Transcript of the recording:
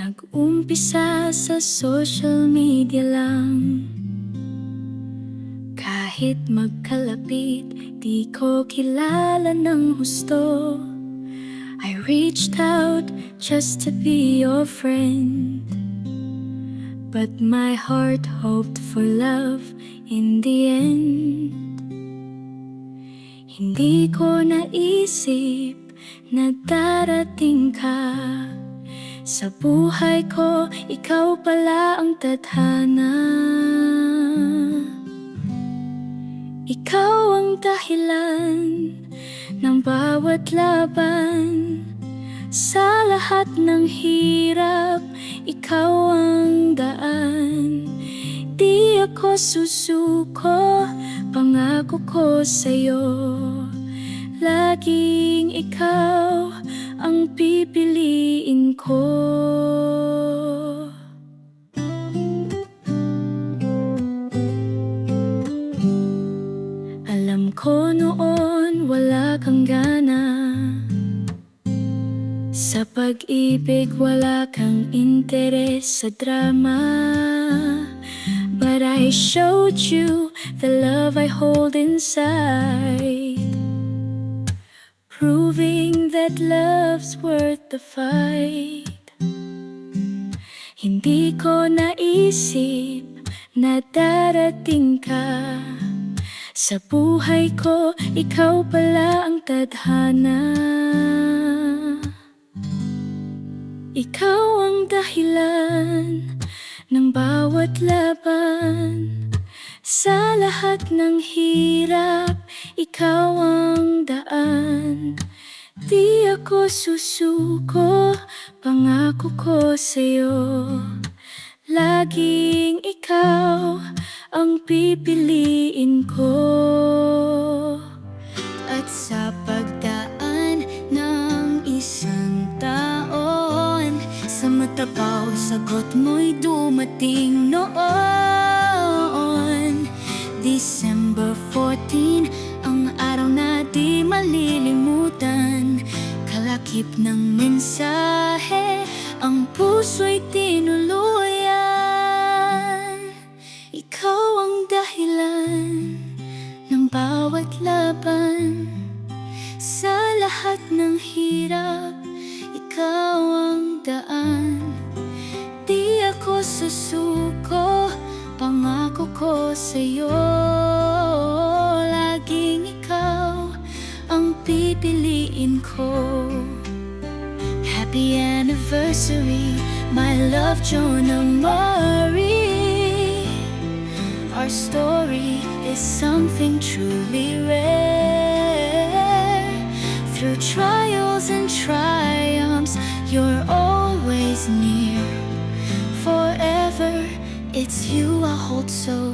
Nag-umpisa sa social media lang. Kahit magkalapit, di ko kilala ng husto. I reached out just to be your friend, but my heart hoped for love in the end. Hindi ko naisip na darating ka sa buhay ko, ikaw pala ang tadhana. Ikaw ang dahilan ng bawat laban. Sa lahat ng hirap, ikaw ang daan. Di ako susuko, pangako ko sa'yo. Laging ikaw ang pipiliin ko. Alam ko noon wala kang gana sa pag-ibig, wala kang interes sa drama. But I showed you the love I hold inside, proving that love's worth the fight. Hindi ko naisip na darating ka sa buhay ko, ikaw pala ang tadhana. Ikaw ang dahilan ng bawat laban. Sa lahat ng hirap, ikaw ang daan. Di ako susuko, pangako ko sa'yo. Laging ikaw ang pipiliin ko. At sa pagdaan ng isang taon, sa matapaw sagot mo'y dumating noon. December 14, ang araw na di malilimutan. Kalakip ng mensahe, ang puso'y tinuluyan. Ikaw ang dahilan ng bawat laban. Sa lahat ng hirap, ikaw ang daan. Di ako susuko, pangako ko sa'yo. Laging ikaw ang pipiliin ko. Happy anniversary, my love, Jonah Marie. Our story is something truly rare. Through trials and triumphs, you're always near. Forever, it's you I hold so